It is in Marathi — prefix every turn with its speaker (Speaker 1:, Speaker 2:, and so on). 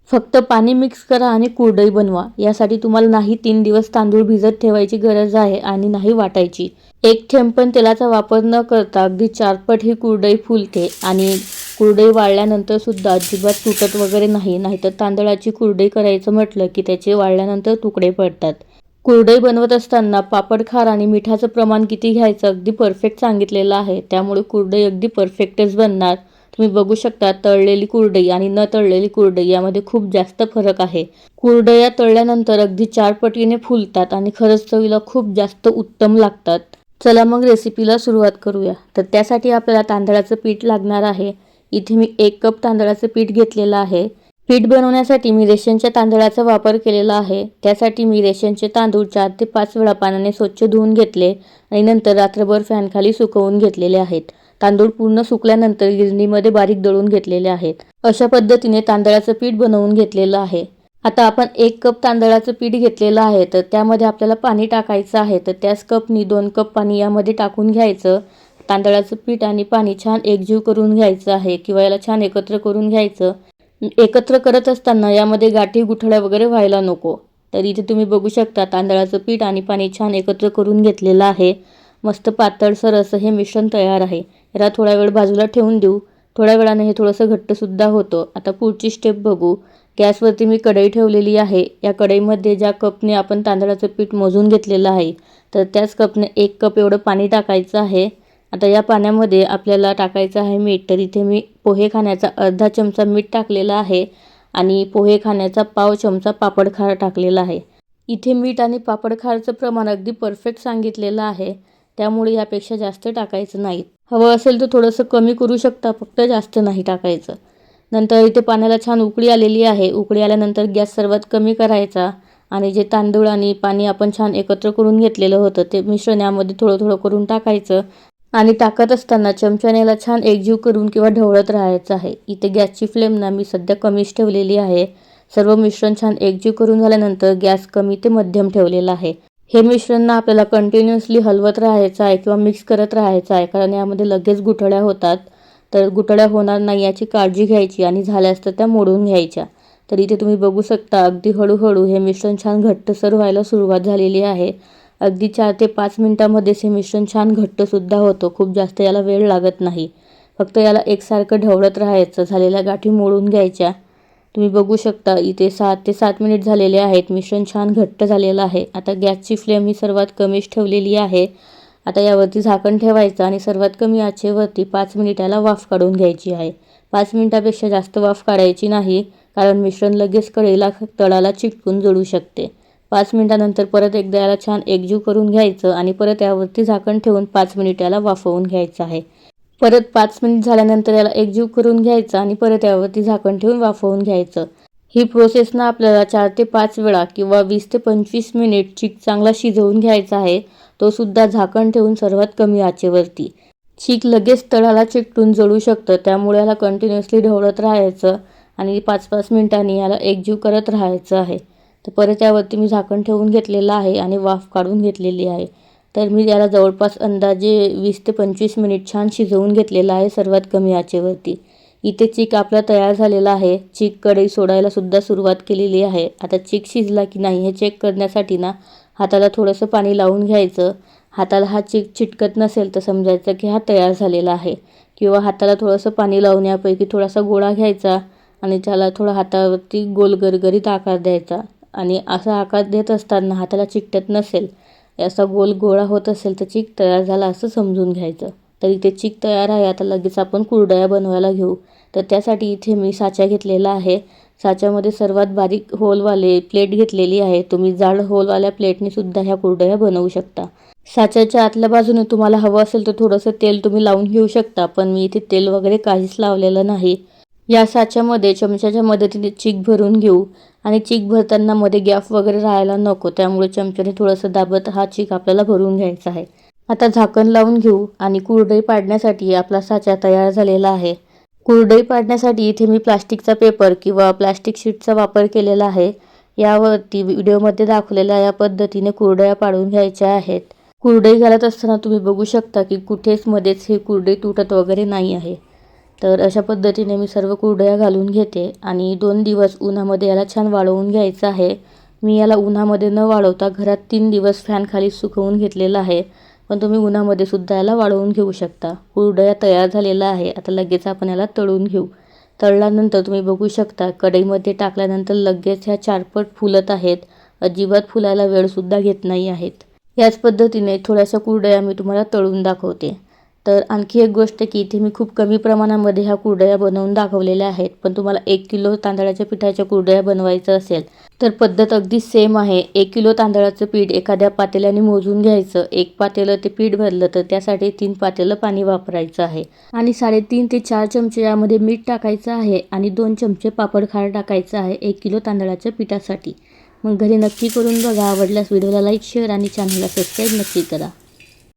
Speaker 1: फक्त पाणी मिक्स करा आणि कुरडई बनवा। यासाठी तुम्हाला नाही 3 दिवस तांदूळ भिजत ठेवायची गरज आहे आणि नाही वाटायची। एक थेंब पण तेलाचा वापर न करता अगदी 4 पट ही कुरडई फुलते आणि कुरडई वाळल्यानंतर सुद्धा अजिबात तुटत वगैरे नाही। नाहीतर तांदळाची कुरडई करायचं म्हटलं की त्याचे वाळल्यानंतर तुकडे पडतात। कुरडई बनवत असताना पापड खार आणि मिठाचं प्रमाण किती घ्यायचं अगदी परफेक्ट सांगितलेलं आहे, त्यामुळे कुरडई अगदी परफेक्टच बनणार। तुम्ही बघू शकता तळलेली कुरडई आणि न तळलेली कुरडई यामध्ये खूप जास्त फरक आहे। कुरडया तळल्यानंतर अगदी 4 पटीने फुलतात आणि खरंच चवीला खूप जास्त उत्तम लागतात। चला मग रेसिपीला सुरुवात करूया। तर त्यासाठी आपल्याला तांदळाचं पीठ लागणार आहे। इथे मी 1 कप तांदळाचं पीठ घेतलेलं आहे। पीठ बनवण्यासाठी मी रेशनच्या तांदळाचा वापर केलेला आहे। त्यासाठी मी रेशनचे तांदूळ 4 ते 5 वेळा पाण्याने स्वच्छ धुवून घेतले आणि नंतर रात्रभर फॅनखाली सुकवून घेतलेले आहेत। तांदूळ पूर्ण सुकल्यानंतर गिरणीमध्ये बारीक दळून घेतलेले आहेत। अशा पद्धतीने तांदळाचं पीठ बनवून घेतलेलं आहे। आता आपण 1 कप तांदळाचं पीठ घेतलेलं आहे, तर त्यामध्ये आपल्याला पाणी टाकायचं आहे। तर त्याच कपनी 2 कप पाणी यामध्ये टाकून घ्यायचं। तांदळाचं पीठ आणि पाणी छान एकजीव करून घ्यायचं आहे किंवा याला छान एकत्र करून घ्यायचं। एकत्र करत असताना यामध्ये गाठी गुठळ्या वगैरे व्हायला नको। तर इथे तुम्ही बघू शकता तांदळाचं पीठ आणि पाणी छान एकत्र करून घेतलेलं आहे। मस्त पातळसर असं हे मिश्रण तयार आहे। याला थोडा वेळ बाजूला ठेवून देऊ। थोड्या वेळाने हे थोडंसं घट्टसुद्धा होतं। आता पुढची स्टेप बघू। गॅसवरती मी कढई ठेवलेली आहे। या कढईमध्ये ज्या कपने आपण तांदळाचं पीठ मोजून घेतलेलं आहे, तर त्याच कपने 1 कप एवढं पाणी टाकायचं आहे। आता या पाण्यामध्ये आपल्याला टाकायचं आहे मीठ। तर इथे मी पोहे खाण्याचा अर्धा चमचा मीठ टाकलेला आहे आणि पोहे खाण्याचा पाव चमचा पापड खार टाकलेला आहे। इथे मीठ आणि पापड खारचं प्रमाण अगदी परफेक्ट सांगितलेलं आहे, त्यामुळे यापेक्षा जास्त टाकायचं नाही। हवं असेल तर थोडंसं कमी करू शकता, फक्त जास्त नाही टाकायचं। नंतर इथे पाण्याला छान उकळी आलेली आहे। उकळी आल्यानंतर गॅस सर्वात कमी करायचा आणि जे तांदूळ आणि पाणी आपण छान एकत्र करून घेतलेलं होतं ते मिश्रण यामध्ये थोडं थोडं करून टाकायचं आणि टाकत असताना चमच्याने याला छान एकजीव करून किंवा ढवळत राहायचं आहे। इथे गॅसची फ्लेम ना मी सध्या कमीच ठेवलेली आहे। सर्व मिश्रण छान एकजीव करून झाल्यानंतर गॅस कमी ते मध्यम ठेवलेला आहे। हे मिश्रण ना आपल्याला कंटिन्युअसली हलवत राहायचं आहे किंवा मिक्स करत राहायचं आहे, कारण यामध्ये लगेच गुठळ्या होतात। तर गुठळ्या होणार नाही याची काळजी घ्यायची आणि झाल्यास तर त्या मोडून घ्यायच्या। तर इथे तुम्ही बघू शकता अगदी हळूहळू हे मिश्रण छान घट्टसर व्हायला सुरुवात झालेली आहे। अगदी 4 ते 5 मिनिटांमध्येच हे मिश्रण छान घट्टसुद्धा होतं। खूप जास्त याला वेळ लागत नाही। फक्त याला एकसारखं ढवळत राहायचं। झालेल्या गाठी मोडून घ्यायच्या। तुम्ही बघू शकता इथे 6 ते 7 मिनिट झालेले आहेत। मिश्रण छान घट्ट झालेलं आहे। आता गॅसची फ्लेम ही सर्वात कमीच ठेवलेली आहे। आता यावरती झाकण ठेवायचं आणि सर्वात कमी आचेवरती 5 मिनिट याला वाफ काढून घ्यायची आहे। 5 मिनिटापेक्षा जास्त वाफ काढायची नाही, कारण मिश्रण लगेच कढईला तळाला चिटकून जळू शकते। 5 मिनिटानंतर परत एकदा याला छान एकजीव करून घ्यायचं आणि परत यावरती झाकण ठेवून 5 मिनिट याला वाफवून घ्यायचं आहे। परत 5 मिनिट झाल्यानंतर याला एकजीव करून घ्यायचं आणि परत यावरती झाकण ठेवून वाफवून घ्यायचं। ही प्रोसेस ना आपल्याला 4 ते 5 वेळा किंवा 20 ते 25 मिनिट चीक चांगला शिजवून घ्यायचा आहे, तो सुद्धा झाकण ठेवून सर्वात कमी आचेवरती। चीक लगेच तळाला चिकटून जळू शकतं, त्यामुळे याला कंटिन्युअसली ढवळत राहायचं आणि 5-5 मिनिटांनी याला एकजीव करत राहायचं आहे। तर परत यावरती मी झाकण ठेवून घेतलेलं आहे आणि वाफ काढून घेतलेली आहे। तर मी याला जवळपास अंदाजे 20 ते 25 मिनिट छान शिजवून घेतलेलं आहे सर्वात कमी आचेवरती। इथे चीक आपला तयार झालेला आहे। चीक कढई सोडायला सुद्धा सुरुवात केलेली आहे। आता चीक शिजला की नाही हे चेक करण्यासाठी ना हाताला थोडंसं पाणी लावून घ्यायचं। हाताला हा चीक चिटकत नसेल तर समजायचं की हा तयार झालेला आहे, किंवा हाताला थोडंसं पाणी लावून यापैकी थोडासा गोळा घ्यायचा आणि त्याला थोडा हातावरती गोल गरगरीत आकार द्यायचा आणि असा आकार देत असताना हाताला चिकटत नसेल, असा गोल गोळा होत असेल तर चीक तयार झाला असं समजून घ्यायचं। तर इथे चीक तयार आहे। आता लगेच आपण कुरडया बनवायला घेऊ। तर त्यासाठी इथे मी साचा घेतलेला आहे। साच्यामध्ये सर्वात बारीक होलवाले प्लेट घेतलेली आहे। तुम्ही जाड होलवाल्या प्लेटने सुद्धा ह्या कुरडया बनवू शकता। साच्याच्या आतल्या बाजूने तुम्हाला हवं असेल तर थोडंसं तेल तुम्ही लावून घेऊ शकता, पण मी इथे तेल वगैरे काहीच लावलेलं नाही। या साच्यामध्ये चमच्याच्या मदतीने चीक भरून घेऊ आणि चीक भरताना मध्ये गॅप वगैरे राहायला नको, त्यामुळे चमच्याने थोडंसं दाबत हा चीक आपल्याला भरून घ्यायचा आहे। आता झाकण लावून घेऊ आणि कुरडई पाडण्यासाठी आपला साचा तयार झालेला आहे। कुरडई पाडण्यासाठी इथे मी प्लास्टिकचा पेपर किंवा प्लास्टिक शीटचा वापर केलेला आहे। यावरती व्हिडिओमध्ये दाखवलेल्या या पद्धतीने कुरडया पाडून घ्यायच्या आहेत। कुरडई घालत असताना तुम्ही बघू शकता की कुठेच मध्येच ही कुरडई तुटत वगैरे नाही आहे। तर अशा पद्धतीने मी सर्व कुरडया घालून घेते आणि 2 दिवस उन्हामध्ये याला छान वाळवून घ्यायचं आहे. मी याला उन्हामध्ये न वाळवता घरात 3 दिवस फॅनखाली सुकवून घेतलेलं आहे. पण तुम्ही उन्हामध्ये सुद्धा याला वाळवून घेऊ शकता. कुरडया तयार झालेला आहे. आता लगेच आपण याला तळून घेऊ. तळल्यानंतर तुम्ही बघू शकता कढईमध्ये टाकल्यानंतर लगेच ह्या 4 पट फुलत आहेत. अजिबात फुलायला वेळसुद्धा घेत नाही आहेत. याच पद्धतीने थोड्याशा कुरडया मी तुम्हाला तळून दाखवते. तर आणखी एक गोष्ट की इथे मी खूप कमी प्रमाणामध्ये ह्या कुरडया बनवून दाखवलेल्या आहेत. पण तुम्हाला 1 किलो तांदळाच्या पिठाच्या कुरडया बनवायचं असेल तर पद्धत अगदी सेम आहे. 1 किलो तांदळाचं पीठ एखाद्या पातेल्याने मोजून घ्यायचं. 1 पातेलं ते पीठ भरलं तर त्यासाठी 3 पातेलं पाणी वापरायचं आहे. आणि 3.5 ते 4 चमचे यामध्ये मीठ टाकायचं आहे आणि 2 चमचे पापड खार टाकायचं आहे 1 किलो तांदळाच्या पिठासाठी. मग घरी नक्की करून बघा. आवडल्यास व्हिडिओला लाईक, शेअर आणि चॅनलला सबस्क्राईब नक्की करा.